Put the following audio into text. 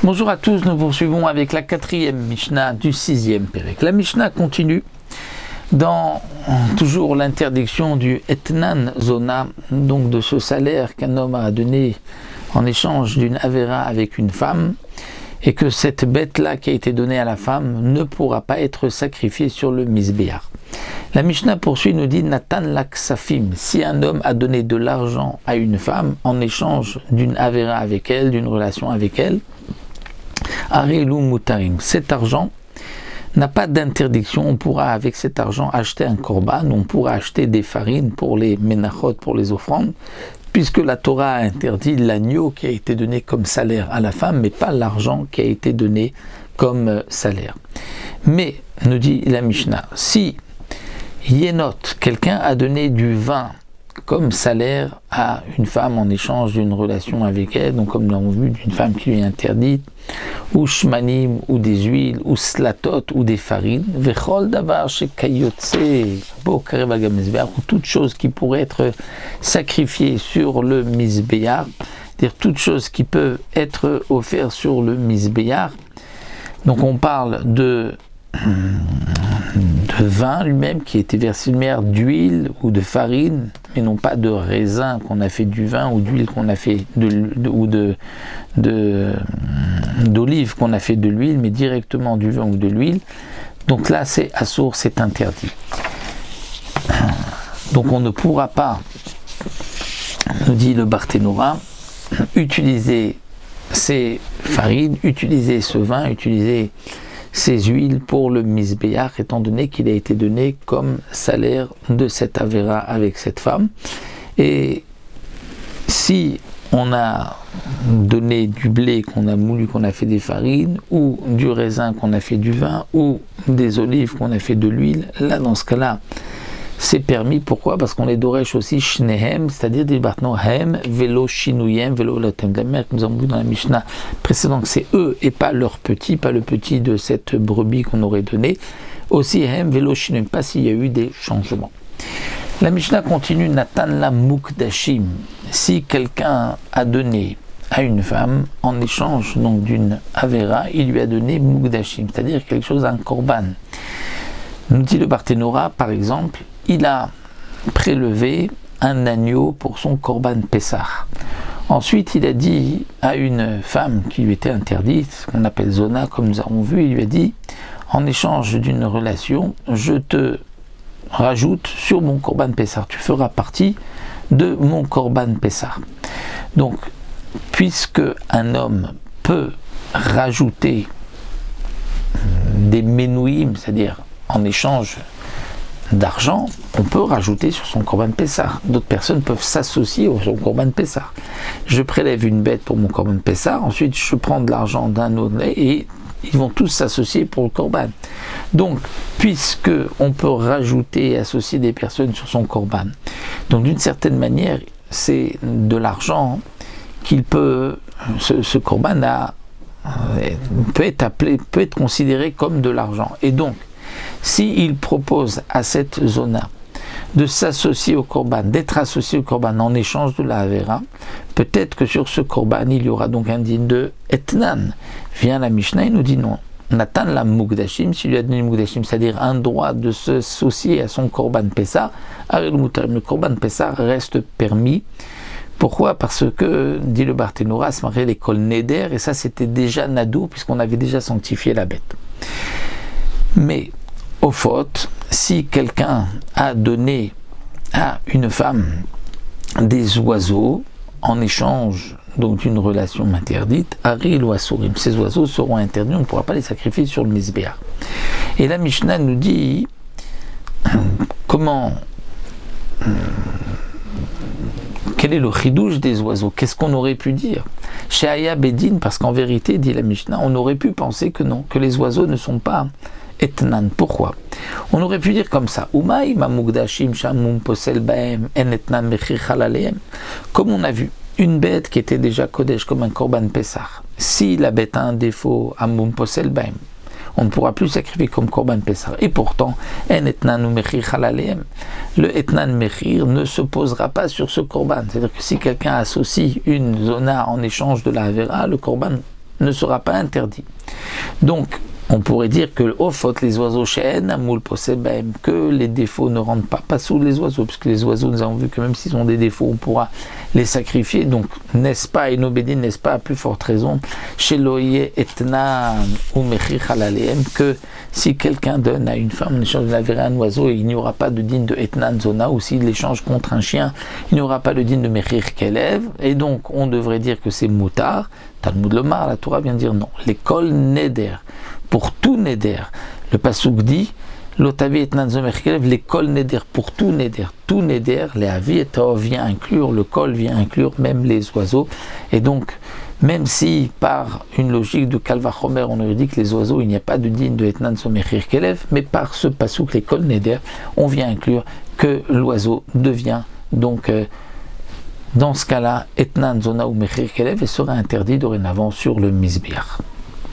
Bonjour à tous, nous poursuivons avec la 4e Mishnah du 6e Pérec. La Mishnah continue dans toujours l'interdiction du Etnan Zona, donc de ce salaire qu'un homme a donné en échange d'une Avera avec une femme, et que cette bête-là qui a été donnée à la femme ne pourra pas être sacrifiée sur le Mizbeach. La Mishnah poursuit, nous dit Natan Laksafim, si un homme a donné de l'argent à une femme en échange d'une Avera avec elle, d'une relation avec elle, Arelu Mutarim, cet argent n'a pas d'interdiction. On pourra avec cet argent acheter un korban, on pourra acheter des farines pour les menachot, pour les offrandes, puisque la Torah a interdit l'agneau qui a été donné comme salaire à la femme, mais pas l'argent qui a été donné comme salaire. Mais, nous dit la Mishnah, si Yenot, quelqu'un a donné du vin comme salaire à une femme en échange d'une relation avec elle, donc comme nous l'avons vu, d'une femme qui lui est interdite, ou shmanim, ou des huiles, ou slatot, ou des farines, vechol davar shekayotse, bo karev gamizbeach, ou toute chose qui pourrait être sacrifiée sur le mizbeach, c'est-à-dire toute chose qui peut être offerte sur le mizbeach. Donc on parle de vin lui-même qui était versé une mer, d'huile ou de farine, mais non pas de raisin qu'on a fait du vin ou d'huile qu'on a fait d'olive qu'on a fait de l'huile, mais directement du vin ou de l'huile. Donc là c'est assour, c'est interdit. Donc on ne pourra pas, nous dit le Barthénora, utiliser ces farines, utiliser ce vin, utiliser ces huiles pour le Mizbeach, étant donné qu'il a été donné comme salaire de cette Avera avec cette femme. Et si on a donné du blé qu'on a moulu, qu'on a fait des farines, ou du raisin qu'on a fait du vin, ou des olives qu'on a fait de l'huile, là dans ce cas-là, c'est permis. Pourquoi? Parce qu'on les doresh aussi shnehem, c'est-à-dire des bartno hem velo shinuyem velo lotem. La mère que nous avons vu dans la Mishnah précédente, c'est eux et pas leur petit, pas le petit de cette brebis qu'on aurait donné. Aussi hem velo shinuyem, pas s'il y a eu des changements. La Mishnah continue Natan la mukdashim. Si quelqu'un a donné à une femme en échange donc d'une avera, il lui a donné mukdashim, c'est-à-dire quelque chose, un korban. Nous dit le Barthénora, par exemple, il a prélevé un agneau pour son korban Pessah. Ensuite, il a dit à une femme qui lui était interdite, ce qu'on appelle Zona, comme nous avons vu, il lui a dit, en échange d'une relation, je te rajoute sur mon korban Pessah, tu feras partie de mon korban Pessah. Donc, puisque un homme peut rajouter des menouïm, c'est-à-dire en échange d'argent, on peut rajouter sur son korban Pessah. D'autres personnes peuvent s'associer au son korban Pessah. Je prélève une bête pour mon korban Pessah, ensuite je prends de l'argent d'un autre et ils vont tous s'associer pour le korban. Donc, puisque on peut rajouter et associer des personnes sur son korban, donc d'une certaine manière, c'est de l'argent qu'il peut, ce korban peut être considéré comme de l'argent. Et donc, s'il propose à cette zona de s'associer au korban, d'être associé au korban en échange de la Avera, peut-être que sur ce korban, il y aura donc un digne de Etnan. Vient la Mishnah et nous dit non. Natan la mukdashim, s'il lui a donné mukdashim, c'est-à-dire un droit de s'associer à son korban Pessah, le korban Pessah reste permis. Pourquoi? Parce que, dit le Barthénora, se mariait l'école Neder, et ça c'était déjà Nadou, puisqu'on avait déjà sanctifié la bête. Mais, au faute, si quelqu'un a donné à une femme des oiseaux en échange donc d'une relation interdite, Aril ou Asurim, ces oiseaux seront interdits, on ne pourra pas les sacrifier sur le Mizbeach. Et la Mishnah nous dit quel est le chidouche des oiseaux? Qu'est-ce qu'on aurait pu dire? Chez Aya Bedin, parce qu'en vérité, dit la Mishnah, on aurait pu penser que non, que les oiseaux ne sont pas etnan. Pourquoi? On aurait pu dire comme ça, comme on a vu, une bête qui était déjà kodesh comme un korban Pessah. Si la bête a un défaut, amum posel baem, on ne pourra plus sacrifier comme korban Pessah. Et pourtant, le etnan mechir ne se posera pas sur ce korban. C'est-à-dire que si quelqu'un associe une zona en échange de la avera, le korban ne sera pas interdit. Donc, on pourrait dire que les oiseaux chênes, amoul posebem, que les défauts ne rentrent pas sous les oiseaux, puisque les oiseaux, nous avons vu que même s'ils ont des défauts, on pourra les sacrifier. Donc, n'est-ce pas, et Nobédine, n'est-ce pas, à plus forte raison, chez Loye etna ou mechir halaleem, que si quelqu'un donne à une femme en échange de laver un oiseau, il n'y aura pas de dîne de etnan zona, ou s'il l'échange contre un chien, il n'y aura pas de dîne de mechir kelev, et donc on devrait dire que c'est moutard. Talmud Lomar, la Torah vient de dire non. L'école neder, pour tout neder, le pasuk dit l'otavi etnan zomer kelev, l'école neder, pour tout neder, les avi et taov vient inclure, le kol vient inclure même les oiseaux, et donc même si par une logique de Kalvachomer on aurait dit que les oiseaux il n'y a pas de dîne de etnan zomer kelev, mais par ce pasuk l'école neder, on vient inclure que l'oiseau devient donc dans ce cas-là, etnan zona ou mechir kelev et sera interdit dorénavant sur le misbiach.